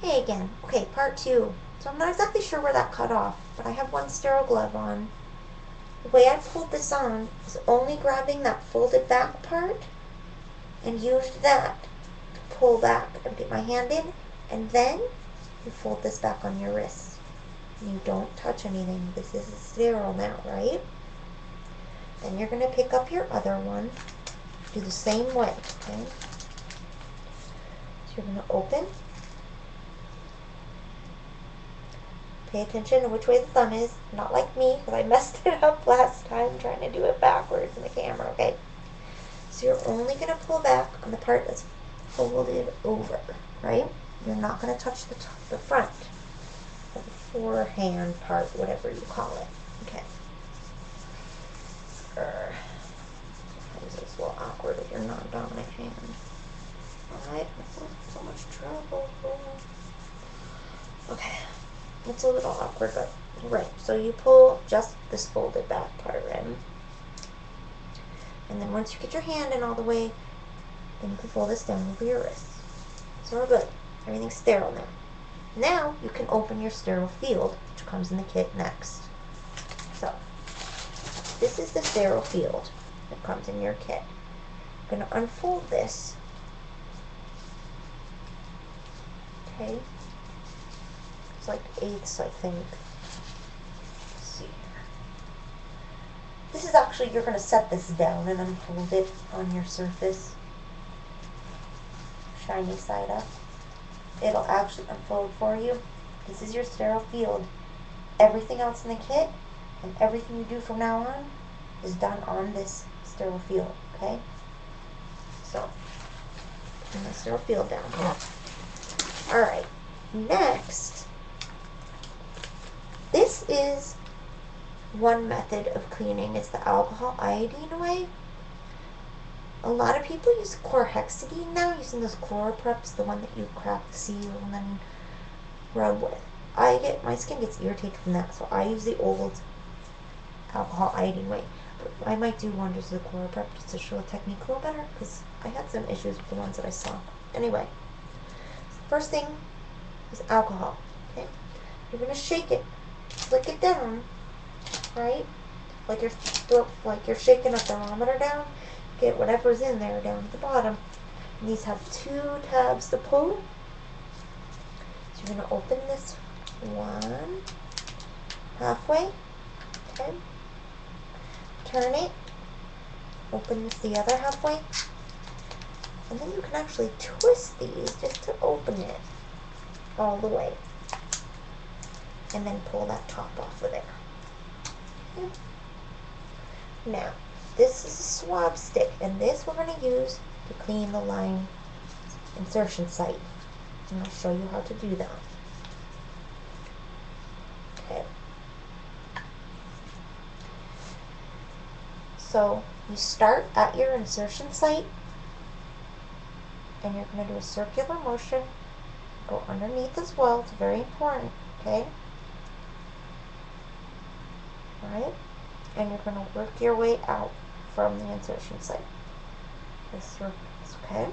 Hey again. Okay, part 2. So I'm not exactly sure where that cut off, but I have one sterile glove on. The way I pulled this on is only grabbing that folded back part and used that to pull back and get my hand in, and then you fold this back on your wrist. And you don't touch anything. This is sterile now, right? Then you're going to pick up your other one, do the same way, okay? So you're going to open. Pay attention to which way the thumb is, not like me, because I messed it up last time trying to do it backwards in the camera, okay? So you're only going to pull back on the part that's folded over, right? You're not going to touch the front, the forehand part, whatever you call it, okay? Sometimes it's a little awkward with your non-dominant hand. Alright, so much trouble. Okay. It's a little awkward, but right. So you pull just this folded back part in. And then once you get your hand in all the way, then you can fold this down over your wrist. So we're good. Everything's sterile now. Now you can open your sterile field, which comes in the kit next. So this is the sterile field that comes in your kit. I'm going to unfold this. Okay. It's like eighths, I think. Let's see here. This is actually, you're going to set this down and unfold it on your surface. Shiny side up. It'll actually unfold for you. This is your sterile field. Everything else in the kit and everything you do from now on is done on this sterile field, okay? So, put the sterile field down. Alright, next, this is one method of cleaning. It's the alcohol iodine way. A lot of people use chlorhexidine now, using those chloropreps, the one that you crack the seal and then rub with. My skin gets irritated from that, so I use the old alcohol iodine way. But I might do wonders with the chloroprep just to show the technique a little better, because I had some issues with the ones that I saw. Anyway, first thing is alcohol. Okay, you're gonna shake it, flick it down, right? Like you're shaking a thermometer down. Get whatever's in there down at the bottom. And these have 2 tabs to pull. So you're gonna open this one halfway. Okay. Turn it. Open this the other halfway. And then you can actually twist these just to open it all the way. And then pull that top off of there. Okay. Now, this is a swab stick, and this we're going to use to clean the line insertion site. And I'll show you how to do that. Okay. So, you start at your insertion site, and you're going to do a circular motion. Go underneath as well. It's very important, okay? Alright? And you're going to work your way out from the insertion site. This surface, okay?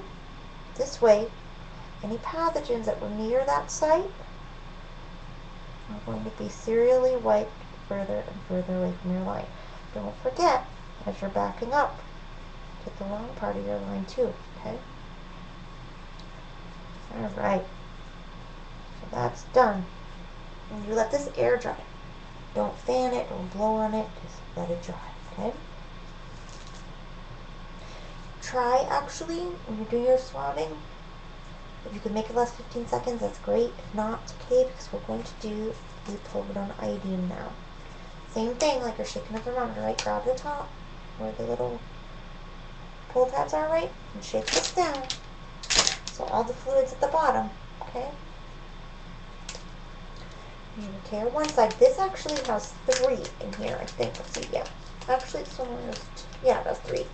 This way, any pathogens that were near that site are going to be serially wiped further and further away from your line. Don't forget, as you're backing up, get the long part of your line too, okay? Alright. So that's done. And you let this air dry. Don't fan it, don't blow on it, just let it dry, okay? Try actually, when you're doing your swabbing, if you can make it last 15 seconds, that's great. If not, it's okay, because we're going to do the povidone iodine now. Same thing, like you're shaking a thermometer, right? Grab the top, where the little pull tabs are, right? And shake this down, so all the fluid's at the bottom, okay? You're going to tear one side. This actually has 3 in here, I think. Let's see, yeah. Actually, it's only has 2. Yeah, it has 3.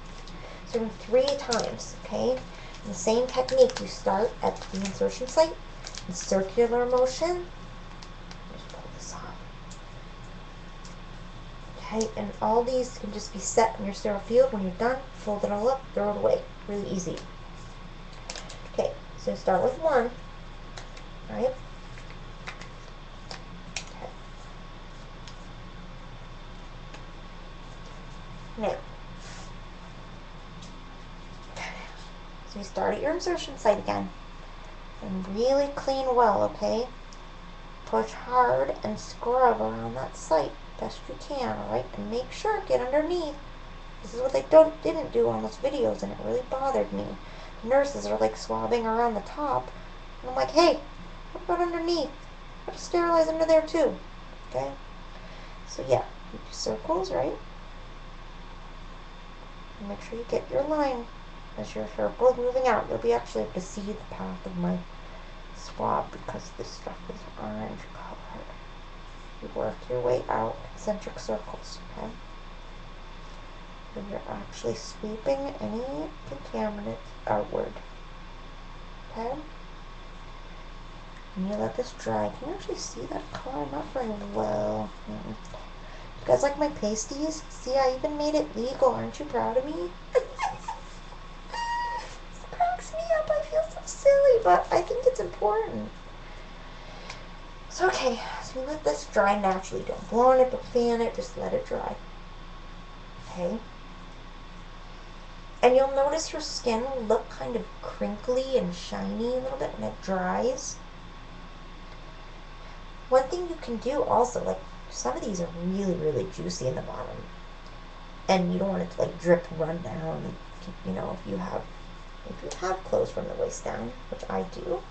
So you're doing 3 times, okay? And the same technique. You start at the insertion site, in circular motion. Just pull this off. Okay, and all these can just be set in your sterile field. When you're done, fold it all up, throw it away. Really easy. Okay, so start with 1, right? So you start at your insertion site again. And really clean well, okay? Push hard and scrub around that site best you can, alright? And make sure, get underneath. This is what they didn't do on those videos, and it really bothered me. The nurses are like swabbing around the top. And I'm like, hey, what about underneath? Got to sterilize under there too. Okay? So yeah, you do circles, right? And make sure you get your line as your circle is moving out. You'll be actually able to see the path of my swab because this stuff is orange colored. You work your way out, concentric circles, okay? And you're actually sweeping any contaminants outward, okay? And you let this dry. Can you actually see that color? Not very well. You guys like my pasties? See, I even made it legal. Aren't you proud of me? Cracks me up. I feel so silly, but I think it's important. So, okay, so you let this dry naturally. Don't blow on it, don't fan it, just let it dry. Okay? And you'll notice your skin will look kind of crinkly and shiny a little bit when it dries. One thing you can do also, like, some of these are really, really juicy in the bottom. And you don't want it to, like, drip, run down, you know, if you have clothes from the waist down, which I do,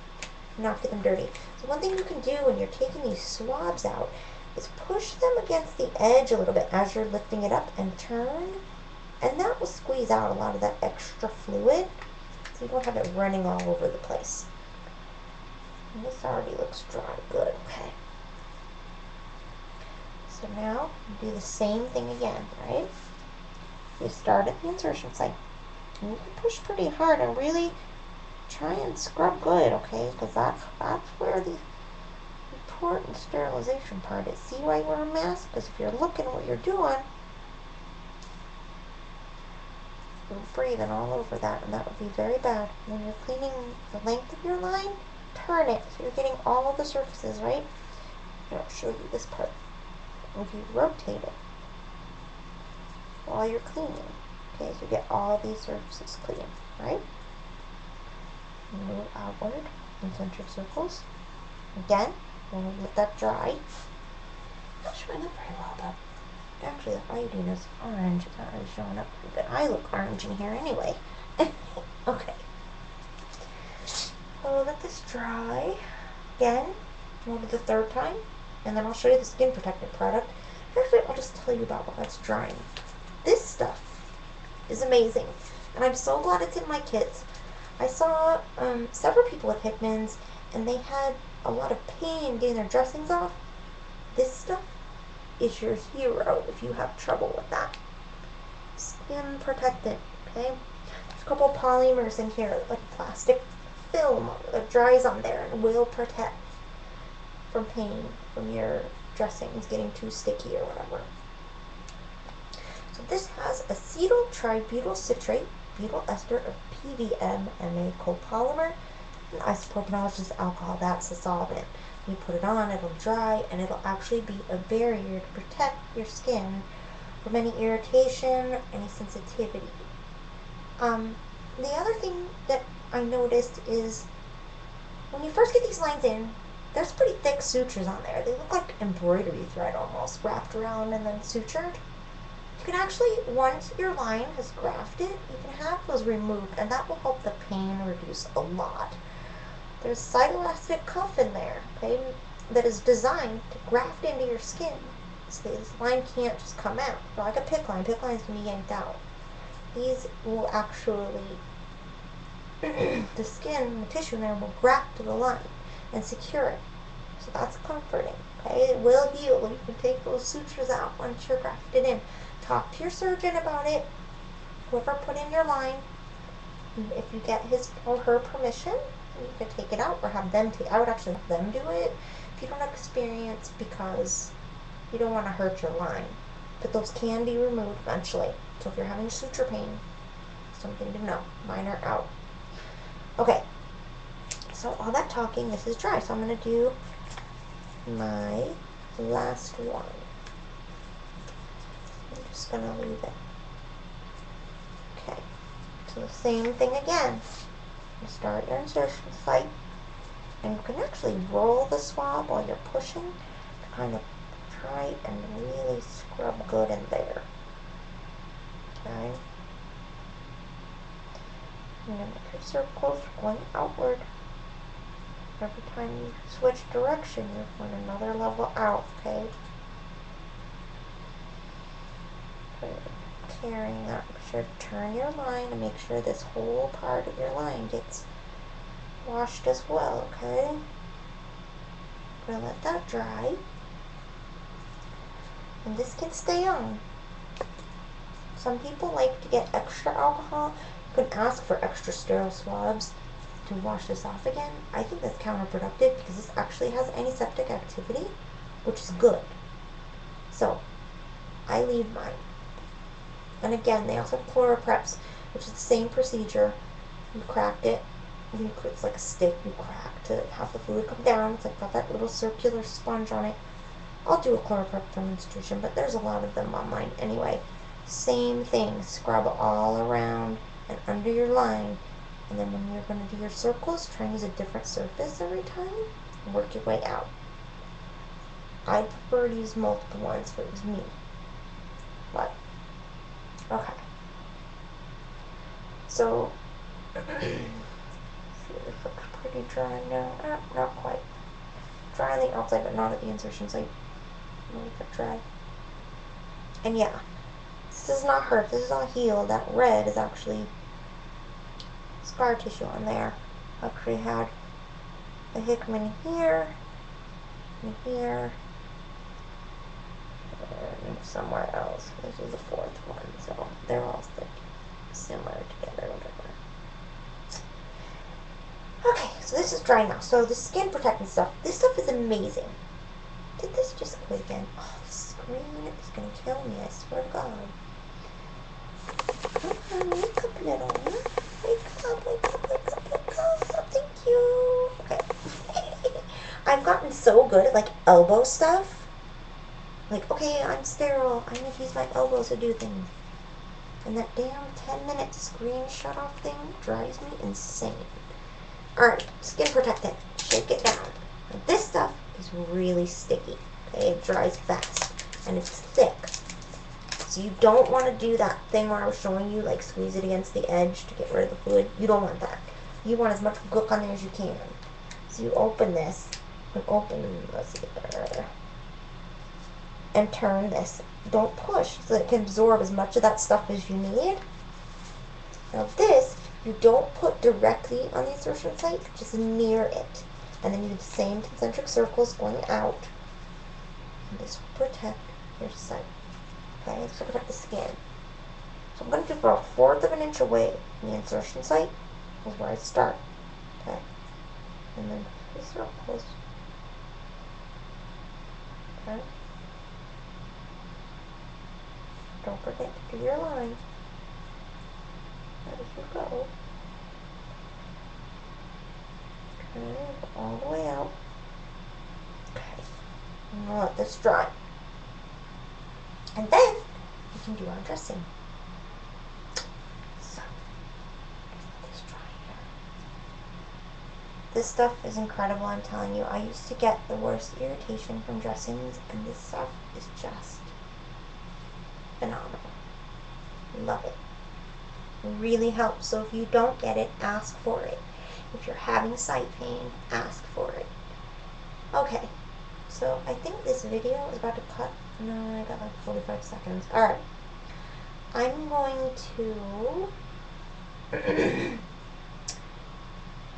not get them dirty. So one thing you can do when you're taking these swabs out is push them against the edge a little bit as you're lifting it up and turn, and that will squeeze out a lot of that extra fluid so you don't have it running all over the place. And this already looks dry. Good. Okay. So now you do the same thing again, right? You start at the insertion site. And you can push pretty hard and really try and scrub good, okay? Because that's where the important sterilization part is. See why you wear a mask? Because if you're looking at what you're doing, you're breathing all over that, and that would be very bad. When you're cleaning the length of your line, turn it so you're getting all the surfaces, right? And I'll show you this part. If you rotate it while you're cleaning, okay, so you get all these surfaces clean, right? Move outward in concentric circles. Again, we'll let that dry. Not showing up very well, but actually the iodine is orange. It's not really showing up pretty good. I look orange in here anyway. Okay. So let this dry. Again, we'll do the third time, and then I'll show you the skin protectant product. Actually, I'll just tell you about while that's drying. This stuff is amazing, and I'm so glad it's in my kits. I saw several people with Hickman's, and they had a lot of pain getting their dressings off. This stuff is your hero if you have trouble with that. Skin protectant, okay? There's a couple polymers in here, like plastic film that dries on there and will protect from pain from your dressings getting too sticky or whatever. So this has acetyl tributyl citrate, butyl ester of PVMMA copolymer, and isopropanol, which is alcohol. That's the solvent. You put it on, it'll dry, and it'll actually be a barrier to protect your skin from any irritation, any sensitivity. The other thing that I noticed is when you first get these lines in, there's pretty thick sutures on there. They look like embroidery thread almost, wrapped around and then sutured. You can actually, once your line has grafted, you can have those removed, and that will help the pain reduce a lot. There's side elastic cuff in there, okay, that is designed to graft into your skin. So this line can't just come out. They're like a PICC line. PICC lines can be yanked out. These will actually, the skin, the tissue in there will graft to the line and secure it. So that's comforting, okay? It will heal. You can take those sutures out once you're grafted in. Talk to your surgeon about it. Whoever put in your line, if you get his or her permission, you can take it out or have them take. I would actually have them do it if you don't have experience, because you don't want to hurt your line. But those can be removed eventually. So if you're having suture pain, something to know. Mine are out. Okay. So all that talking, this is dry. So I'm going to do my last one. I'm just going to leave it. Okay. So the same thing again. You start your insertion site, and you can actually roll the swab while you're pushing to kind of try and really scrub good in there. Okay? And then make your circles going outward. Every time you switch direction, you're going another level out, okay? Carrying that, make sure to turn your line and make sure this whole part of your line gets washed as well, okay? I'm going to let that dry. And this can stay on. Some people like to get extra alcohol. You can ask for extra sterile swabs to wash this off again. I think that's counterproductive because this actually has antiseptic activity, which is good. So, I leave mine. And again, they also have chloropreps, which is the same procedure. You cracked it. It's like a stick you crack to have the fluid come down. It's like got that little circular sponge on it. I'll do a chloroprep demonstration, but there's a lot of them online anyway. Same thing. Scrub all around and under your line. And then when you're going to do your circles, try and use a different surface every time. And work your way out. I prefer to use multiple ones if it was me. But, okay. So, see, this looks pretty dry now. Not quite. Dry on the outside, but not at the insertion site. Let it dry. And yeah, this does not hurt. This is all healed. That red is actually scar tissue on there. Actually had the Hickman here, and here, and somewhere else. This is the fourth one, so they're all like similar together, whatever. Okay, so this is dry now. So the skin protectant stuff, this stuff is amazing. Did this just quit again? Oh, the screen is gonna kill me, I swear to God. Come on, wake up, little one. Wake up, wake up, wake up, wake up. Thank you. Okay. I've gotten so good at like elbow stuff. Like, okay, I'm sterile. I need to use my elbows to do things. And that damn 10-minute screen shut off thing drives me insane. Alright, skin protectant. Shake it down. Now, this stuff is really sticky. Okay, it dries fast. And it's thick. So you don't want to do that thing where I was showing you, like squeeze it against the edge to get rid of the fluid. You don't want that. You want as much gook on there as you can. So you open this, and let's see, and turn this. Don't push, so that it can absorb as much of that stuff as you need. Now this, you don't put directly on the insertion site, just near it. And then you do the same concentric circles going out. And this will protect your site. Okay, this will protect the skin. So I'm going to do about 1/4 of an inch away from the insertion site is where I start. Okay. And then these circles. Okay. Don't forget to do your line as you go. Okay, go all the way out. Okay. I'm going to let this dry. And then we can do our dressing. So, let this dry here. This stuff is incredible, I'm telling you. I used to get the worst irritation from dressings, and this stuff is just phenomenal. Love it. It really helps. So if you don't get it, ask for it. If you're having site pain, ask for it. Okay. So I think this video is about to cut. No, I got like 45 seconds. Alright. I'm going to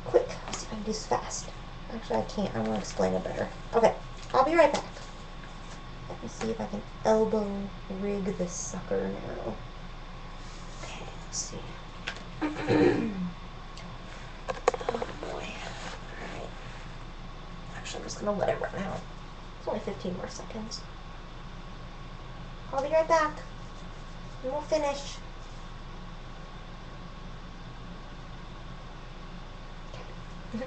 quick. Let's see if I can do this fast. Actually, I can't. I want to explain it better. Okay. I'll be right back. Let me see if I can elbow rig this sucker now. Okay, let's see. Oh boy. Alright. Actually, I'm just going to let it run out. It's only 15 more seconds. I'll be right back. And we'll finish. Okay.